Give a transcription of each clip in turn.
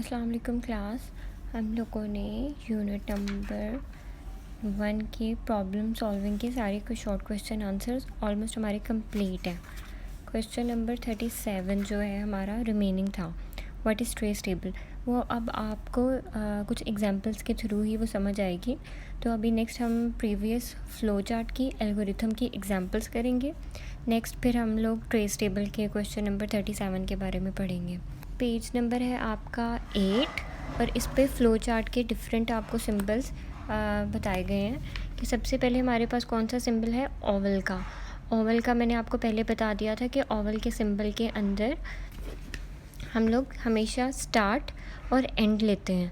अस्सलाम वालेकुम क्लास। हम लोगों ने यूनिट नंबर 1 के प्रॉब्लम सॉल्विंग के सारे कुछ शॉर्ट क्वेश्चन आंसर्स ऑलमोस्ट हमारे कंप्लीट हैं। क्वेश्चन नंबर 37 जो है हमारा रिमेनिंग था, व्हाट इज़ ट्रेस टेबल। वो अब आपको कुछ एग्जांपल्स के थ्रू ही वो समझ आएगी। तो अभी नेक्स्ट हम प्रीवियस फ्लो चार्ट की एल्गोरिथम की एग्जांपल्स करेंगे। नेक्स्ट फिर हम लोग ट्रेस टेबल के क्वेश्चन नंबर 37 के बारे में पढ़ेंगे। पेज नंबर है आपका 8 और इस पे फ़्लो चार्ट के डिफरेंट आपको सिंबल्स बताए गए हैं कि सबसे पहले हमारे पास कौन सा सिंबल है, ओवल का। ओवल का मैंने आपको पहले बता दिया था कि ओवल के सिंबल के अंदर हम लोग हमेशा स्टार्ट और एंड लेते हैं।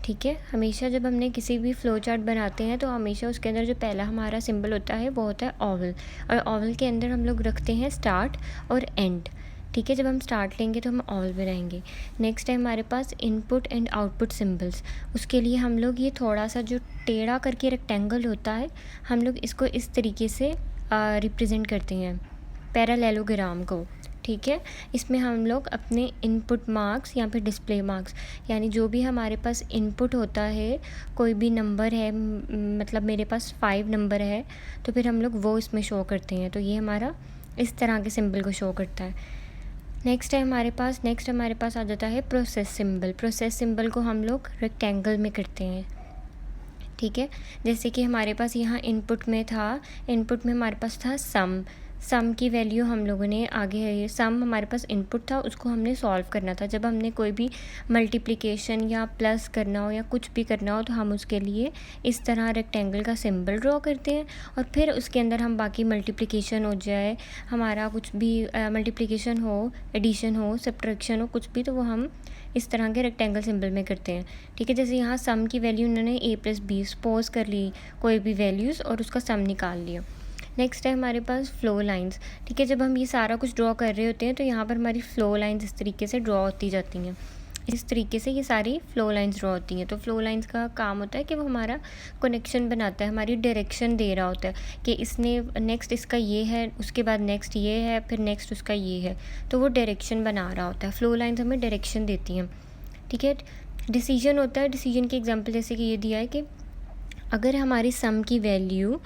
ठीक है, हमेशा जब हमने किसी भी फ़्लो चार्ट बनाते हैं तो हमेशा उसके अंदर जो पहला हमारा सिंबल होता है वो होता है ओवल, और ओवल के अंदर हम लोग रखते हैं स्टार्ट और एंड। ठीक है, जब हम स्टार्ट लेंगे तो हम ओवल बनाएंगे। नेक्स्ट है हमारे पास इनपुट एंड आउटपुट सिंबल्स। उसके लिए हम लोग ये थोड़ा सा जो टेढ़ा करके रेक्टेंगल होता है, हम लोग इसको इस तरीके से रिप्रेजेंट करते हैं, पैरेललोग्राम को। ठीक है, इसमें हम लोग अपने इनपुट मार्क्स या फिर डिस्प्ले मार्क्स, यानी जो भी हमारे पास इनपुट होता है, कोई भी नंबर है, मतलब मेरे पास 5 नंबर है तो फिर हम लोग वो इसमें शो करते हैं। तो ये हमारा इस तरह के सिंबल को शो करता है। नेक्स्ट हमारे पास आ जाता है प्रोसेस सिंबल। प्रोसेस सिंबल को हम लोग रेक्टेंगल में करते हैं। ठीक है, जैसे कि हमारे पास यहाँ इनपुट में हमारे पास था सम की वैल्यू हम लोगों ने आगे, सम हमारे पास इनपुट था, उसको हमने सॉल्व करना था। जब हमने कोई भी मल्टीप्लिकेशन या प्लस करना हो या कुछ भी करना हो तो हम उसके लिए इस तरह रेक्टेंगल का सिंबल ड्रॉ करते हैं, और फिर उसके अंदर हम बाकी मल्टीप्लिकेशन हो जाए, हमारा कुछ भी मल्टीप्लिकेशन हो, एडिशन हो, सब्ट्रैक्शन हो, कुछ भी, तो वो हम इस तरह के रेक्टेंगल सिंबल में करते हैं। ठीक है, जैसे यहाँ सम की वैल्यू उन्होंने a+b सपोज कर ली, कोई भी वैल्यूज़, और उसका सम निकाल लिया। नेक्स्ट है हमारे पास फ़्लो लाइंस। ठीक है, जब हम ये सारा कुछ ड्रॉ कर रहे होते हैं तो यहाँ पर हमारी फ़्लो लाइंस इस तरीके से ड्रॉ होती जाती हैं। इस तरीके से ये सारी फ़्लो लाइंस ड्रॉ होती हैं। तो फ़्लो लाइंस का काम होता है कि वो हमारा कनेक्शन बनाता है, हमारी डायरेक्शन दे रहा होता है कि इसने नेक्स्ट इसका ये है, उसके बाद नेक्स्ट ये है, फिर नेक्स्ट उसका ये है, तो वो डायरेक्शन बना रहा होता है। फ़्लो लाइंस हमें डायरेक्शन देती हैं। ठीक है, डिसीजन होता है। डिसीजन की एग्जांपल जैसे कि ये दिया है कि अगर हमारी सम की वैल्यू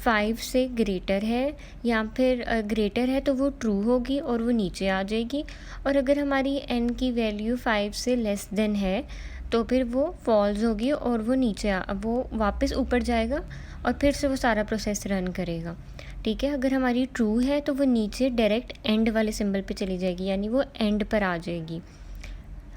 5 से ग्रेटर है या फिर ग्रेटर है तो वो ट्रू होगी और वो नीचे आ जाएगी, और अगर हमारी n की वैल्यू 5 से लेस देन है तो फिर वो फॉल्स होगी और वो वापस ऊपर जाएगा और फिर से वो सारा प्रोसेस रन करेगा। ठीक है, अगर हमारी ट्रू है तो वो नीचे डायरेक्ट एंड वाले सिंबल पे चली जाएगी, यानी वो एंड पर आ जाएगी।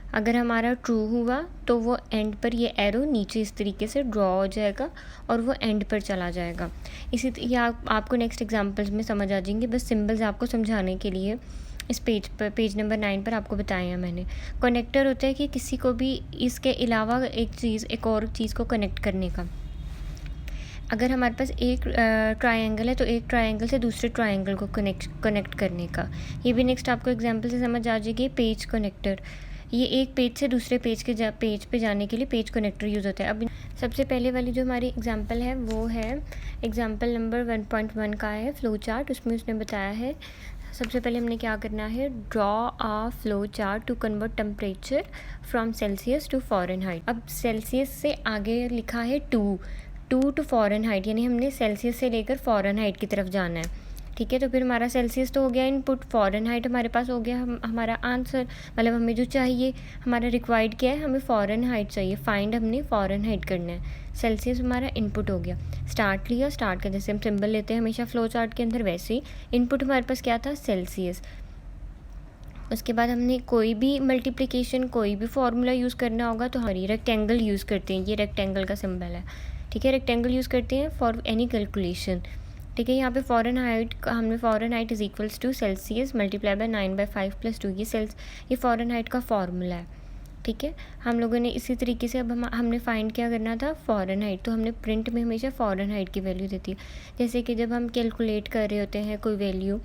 अगर हमारा ट्रू हुआ तो वो एंड पर ये एरो नीचे इस तरीके से ड्रॉ हो जाएगा और वो एंड पर चला जाएगा। इसी ये आपको नेक्स्ट एग्जांपल्स में समझ आ जाएंगे, बस सिंबल्स आपको समझाने के लिए इस पेज नंबर 9 पर आपको बताया है मैंने। कनेक्टर होता है कि किसी को भी इसके अलावा एक और चीज़ को कनेक्ट करने का। अगर हमारे पास एक ट्रायंगल है तो एक ट्रायंगल से दूसरे ट्रायंगल को कनेक्ट करने का। ये भी नेक्स्ट आपको एग्जांपल से समझ आ जाएगी। पेज कनेक्टर, ये एक पेज से दूसरे पेज पे जाने के लिए पेज कनेक्टर यूज़ होता है। अब सबसे पहले वाली जो हमारी एग्जांपल है वो है एग्जांपल नंबर 1.1 का है फ़्लो चार्ट। उसमें उसने बताया है सबसे पहले हमने क्या करना है, draw a flow chart to convert temperature from Celsius to Fahrenheit. अब सेल्सियस से आगे लिखा है टू टू फ़ारेनहाइट, यानी हमने सेल्सियस से लेकर फ़ारेनहाइट की तरफ जाना है। ठीक है, तो फिर हमारा सेल्सियस तो हो गया इनपुट, फ़ारेनहाइट हमारे पास हो गया हमारा आंसर। मतलब हमें जो चाहिए, हमारा रिक्वायर्ड क्या है, हमें फ़ारेनहाइट चाहिए, फाइंड हमने फ़ारेनहाइट करना है। सेल्सियस हमारा इनपुट हो गया। स्टार्ट लिया, स्टार्ट का जैसे हम सिंबल लेते हैं हमेशा फ़्लो चार्ट के अंदर, वैसे ही इनपुट हमारे पास क्या था, सेल्सियस। उसके बाद हमने कोई भी मल्टीप्लिकेशन, कोई भी फार्मूला यूज़ करना होगा तो हमारी रेक्टेंगल यूज़ करते हैं। ये रेक्टेंगल का सिंबल है। ठीक है, रेक्टेंगल यूज़ करते हैं फॉर एनी कैलकुलेशन। ठीक है, यहाँ पे फ़ारेनहाइट का हमने Fahrenheit is equals to Celsius multiply by 9/5+2, ये फ़ारेनहाइट का फार्मूला है। ठीक है, हम लोगों ने इसी तरीके से अब हमने फाइंड क्या करना था, फ़ारेनहाइट। तो हमने प्रिंट में हमेशा फ़ारेनहाइट की वैल्यू देती है। जैसे कि जब हम कैलकुलेट कर रहे होते हैं कोई वैल्यू,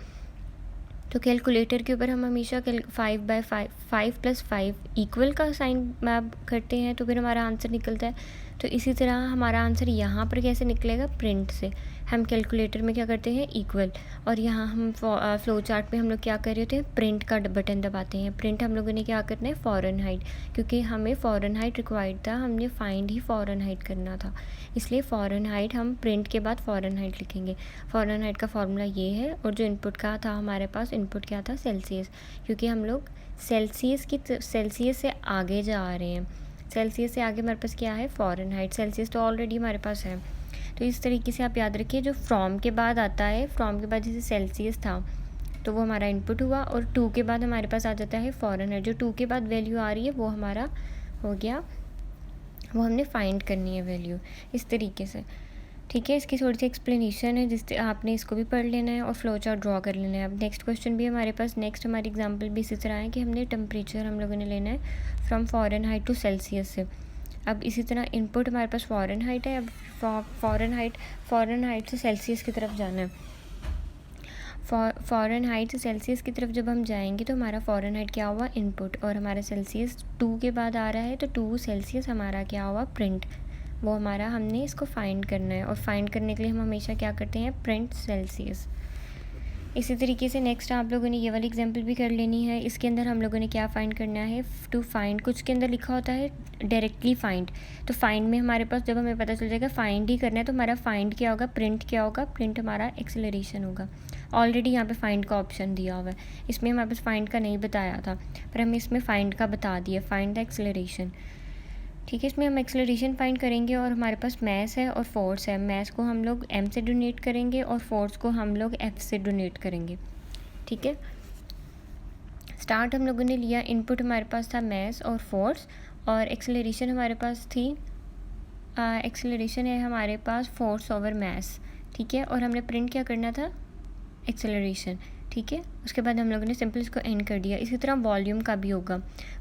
तो कैलकुलेटर के ऊपर हम हमेशा 5/5 इक्वल का साइन मैप करते हैं, तो फिर हमारा आंसर निकलता है। तो इसी तरह हमारा आंसर यहाँ पर कैसे निकलेगा, प्रिंट से। हम कैलकुलेटर में क्या करते हैं इक्वल, और यहाँ हम फ्लो चार्ट में हम लोग क्या कर रहे होते हैं प्रिंट का बटन दबाते हैं। प्रिंट हम लोगों ने क्या करना है फ़ारेनहाइट, क्योंकि हमें फ़ारेनहाइट रिक्वायर्ड था, हमने फाइंड ही फ़ारेनहाइट करना था, इसलिए फ़ारेनहाइट हम प्रिंट के बाद फ़ारेनहाइट लिखेंगे। फ़ारेनहाइट का फॉर्मूला ये है, और जो इनपुट का था हमारे पास, इनपुट क्या था सेल्सियस, क्योंकि हम लोग सेल्सियस से आगे जा रहे हैं। सेल्सियस से आगे हमारे पास क्या है फ़ारेनहाइट, सेल्सियस तो ऑलरेडी हमारे पास है। तो इस तरीके से आप याद रखिए, जो फ्रॉम के बाद आता है, फ्रॉम के बाद जैसे सेल्सियस था तो वो हमारा इनपुट हुआ, और 2 के बाद हमारे पास आ जाता है फ़ारेनहाइट। जो 2 के बाद वैल्यू आ रही है वो हमारा हो गया, वो हमने फाइंड करनी है वैल्यू, इस तरीके से। ठीक है, इसकी थोड़ी सी एक्सप्लेनेशन है, जिस आपने इसको भी पढ़ लेना है और फ्लो चार्ट ड्रॉ कर लेना है। अब नेक्स्ट क्वेश्चन भी हमारे पास, नेक्स्ट हमारी एग्जांपल भी इसी तरह है कि हमने टेम्परेचर हम लोगों ने लेना है फ्रॉम फ़ारेनहाइट टू सेल्सियस से। अब इसी तरह इनपुट हमारे पास फ़ारेनहाइट है, अब फ़ारेनहाइट से सेल्सियस की तरफ जाना है। फ़ारेनहाइट से सेल्सियस की तरफ जब हम जाएंगे तो हमारा फ़ारेनहाइट क्या हुआ इनपुट, और हमारा सेल्सियस 2 के बाद आ रहा है, तो 2 सेल्सियस हमारा क्या हुआ प्रिंट, वो हमारा हमने इसको फाइंड करना है। और फाइंड करने के लिए हम हमेशा क्या करते हैं प्रिंट सेल्सियस। इसी तरीके से नेक्स्ट आप लोगों ने ये वाली एग्जांपल भी कर लेनी है। इसके अंदर हम लोगों ने क्या फाइंड करना है, टू फाइंड, कुछ के अंदर लिखा होता है डायरेक्टली फाइंड, तो फाइंड में हमारे पास जब हमें पता चल जाएगा फाइंड ही करना है, तो हमारा फाइंड क्या होगा, प्रिंट क्या होगा, प्रिंट हमारा एक्सेलरेशन होगा। ऑलरेडी यहाँ पे फाइंड का ऑप्शन दिया हुआ है, इसमें हमारे पास फाइंड का नहीं बताया था, पर हमें इसमें फाइंड का बता दिया, फाइंड द एक्सेलरेशन। ठीक है, इसमें हम एक्सेलरेशन फाइंड करेंगे, और हमारे पास मैस है और फोर्स है। मैस को हम लोग m से डोनेट करेंगे और फोर्स को हम लोग f से डोनेट करेंगे। ठीक है, स्टार्ट हम लोगों ने लिया, इनपुट हमारे पास था मैस और फोर्स, और एक्सेलरेशन हमारे पास थी, एक्सेलरेशन है हमारे पास फोर्स ओवर मैस। ठीक है, और हमने प्रिंट क्या करना था एक्सेलरेशन। ठीक है, उसके बाद हम लोगों ने सिंपल इसको एंड कर दिया। इसी तरह वॉल्यूम का भी होगा,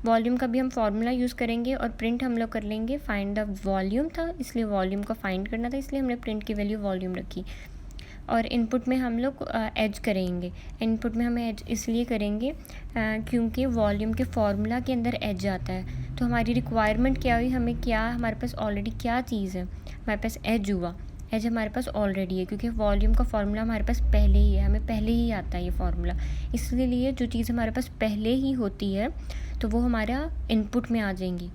वॉल्यूम का भी हम फार्मूला यूज़ करेंगे, और प्रिंट हम लोग कर लेंगे, फाइंड द वॉल्यूम था इसलिए वॉल्यूम को फाइंड करना था, इसलिए हमने प्रिंट की वैल्यू वॉल्यूम रखी। और इनपुट में हम लोग एज करेंगे, इनपुट में हम एज इसलिए करेंगे क्योंकि वॉल्यूम के फार्मूला के अंदर एज आता है। तो हमारी रिक्वायरमेंट क्या हुई, हमें क्या, हमारे पास ऑलरेडी क्या चीज़ है, हमारे पास एज हुआ, एज हमारे पास ऑलरेडी है, क्योंकि वॉल्यूम का फार्मूला हमारे पास पहले ही है, हमें पहले ही आता है ये फार्मूला, इसलिए जो चीज़ हमारे पास पहले ही होती है तो वो हमारा इनपुट में आ जाएंगी।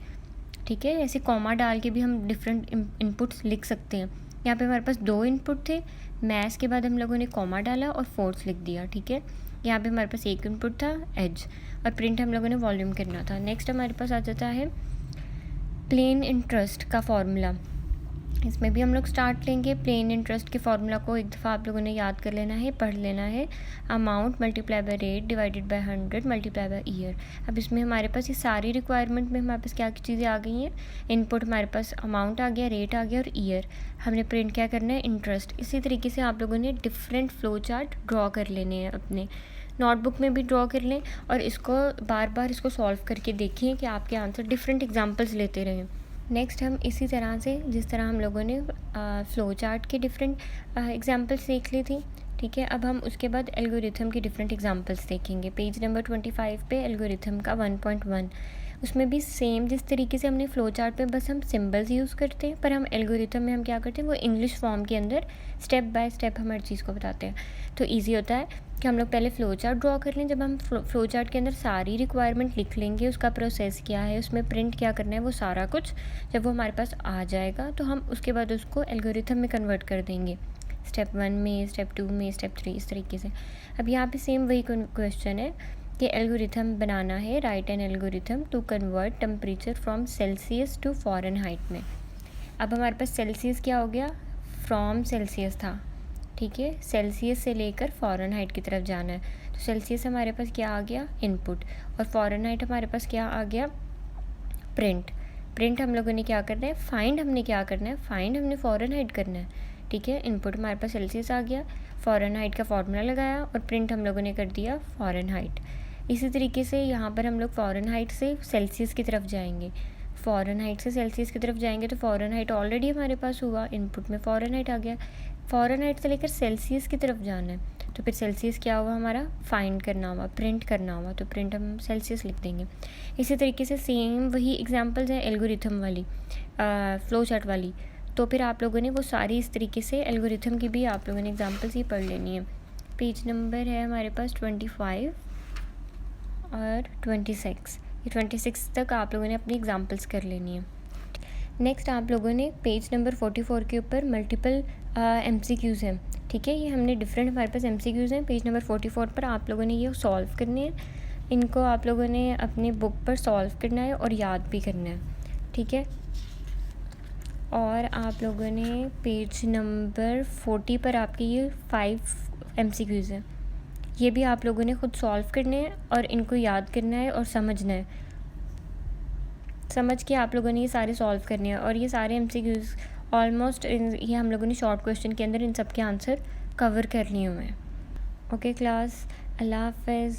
ठीक है, ऐसे कॉमा डाल के भी हम डिफरेंट इनपुट्स लिख सकते हैं। यहाँ पे हमारे पास 2 इनपुट थे, मैथ्स के बाद हम लोगों ने कॉमा डाला और फोर्स लिख दिया। ठीक है, यहाँ पे हमारे पास 1 इनपुट था एज, और प्रिंट हम लोगों ने वॉल्यूम करना था। नेक्स्ट हमारे पास आ जाता है प्लेन इंटरेस्ट का फॉर्मूला, इसमें भी हम लोग स्टार्ट लेंगे। प्लेन इंटरेस्ट के फार्मूला को एक दफ़ा आप लोगों ने याद कर लेना है, पढ़ लेना है, amount multiply by rate divided by 100 multiply by year. अब इसमें हमारे पास ये सारी रिक्वायरमेंट में हमारे पास क्या क्या चीज़ें आ गई हैं, इनपुट हमारे पास अमाउंट आ गया, रेट आ गया, और ईयर। हमने प्रिंट क्या करना है इंटरेस्ट। इसी तरीके से आप लोगों ने डिफरेंट फ्लो चार्ट ड्रॉ कर लेने हैं, अपने नोटबुक में भी ड्रॉ कर लें, और इसको बार बार इसको सॉल्व करके देखिए कि आपके आंसर डिफरेंट एग्जाम्पल्स लेते रहें। नेक्स्ट हम इसी तरह से, जिस तरह हम लोगों ने फ़्लो चार्ट के डिफरेंट एग्जांपल्स देख ली थी। ठीक है, अब हम उसके बाद एल्गोरिथम की डिफरेंट एग्जांपल्स देखेंगे। पेज नंबर 25 पे एल्गोरिथम का 1.1, उसमें भी सेम जिस तरीके से हमने फ़्लो चार्ट पे बस हम सिंबल्स यूज़ करते हैं, पर हम एल्गोरिथम में हम क्या करते हैं वो इंग्लिश फॉर्म के अंदर स्टेप बाय स्टेप हम हर चीज़ को बताते हैं। तो ईजी होता है कि हम लोग पहले फ़्लो चार्ट ड्रॉ कर लें। जब हम फ़्लो चार्ट के अंदर सारी रिक्वायरमेंट लिख लेंगे, उसका प्रोसेस क्या है, उसमें प्रिंट क्या करना है, वो सारा कुछ जब वो हमारे पास आ जाएगा तो हम उसके बाद उसको एल्गोरिथम में कन्वर्ट कर देंगे, स्टेप 1 में, स्टेप 2 में, स्टेप 3, इस तरीके से। अब यहाँ पे सेम वही क्वेश्चन है कि एल्गोरिथम बनाना है, write an algorithm to convert temperature from Celsius to Fahrenheit में। अब हमारे पास सेल्सियस क्या हो गया, फ्रॉम सेल्सियस था। ठीक है, सेल्सियस से लेकर फ़ारेनहाइट की तरफ जाना है, तो सेल्सियस हमारे पास क्या आ गया इनपुट, और फ़ारेनहाइट हमारे पास क्या आ गया प्रिंट। प्रिंट हम लोगों ने क्या करना है, फाइंड हमने क्या करना है, फाइंड हमने फ़ारेनहाइट करना है। ठीक है, इनपुट हमारे पास सेल्सियस आ गया, फ़ारेनहाइट का फार्मूला लगाया, और प्रिंट हम लोगों ने कर दिया फ़ारेनहाइट। इसी तरीके से यहाँ पर हम लोग फ़ारेनहाइट से सेल्सियस की तरफ जाएंगे, फ़ारेनहाइट से सेल्सियस की तरफ जाएंगे तो फ़ारेनहाइट ऑलरेडी हमारे पास हुआ, इनपुट में फ़ारेनहाइट आ गया। फ़ारेनहाइट से लेकर सेल्सियस की तरफ जाना है, तो फिर सेल्सियस क्या हुआ हमारा, फाइंड करना हुआ, प्रिंट करना हुआ, तो प्रिंट हम सेल्सियस लिख देंगे। इसी तरीके से सेम वही एग्जांपल्स हैं एल्गोरिथम वाली, फ़्लो चार्ट वाली। तो फिर आप लोगों ने वो सारी इस तरीके से एल्गोरिथम की भी आप लोगों ने एग्जांपल्स ये पढ़ लेनी है। पेज नंबर है हमारे पास 25 और 26, ये 26 तक आप लोगों ने अपनी एग्जांपल्स कर लेनी है। नेक्स्ट आप लोगों ने पेज नंबर 44 के ऊपर मल्टीपल MCQs हैं, ठीक है। ये हमने डिफरेंट हमारे पास MCQs हैं। पेज नंबर 44 पर आप लोगों ने ये सॉल्व करने हैं। इनको आप लोगों ने अपनी बुक पर सॉल्व करना है और याद भी करना है, ठीक है। और आप लोगों ने पेज नंबर 40 पर आपके ये 5 MCQs हैं, ये भी आप लोगों ने ख़ुद सॉल्व करने हैं और इनको याद करना है और समझना है। समझ के आप लोगों ने ये सारे सॉल्व करने हैं और ये सारे MCQs ऑलमोस्ट ये हम लोगों ने शॉर्ट क्वेश्चन के अंदर इन सब के आंसर कवर कर लिए हुए हैं। ओके क्लास, अल्लाह हाफ़िज़।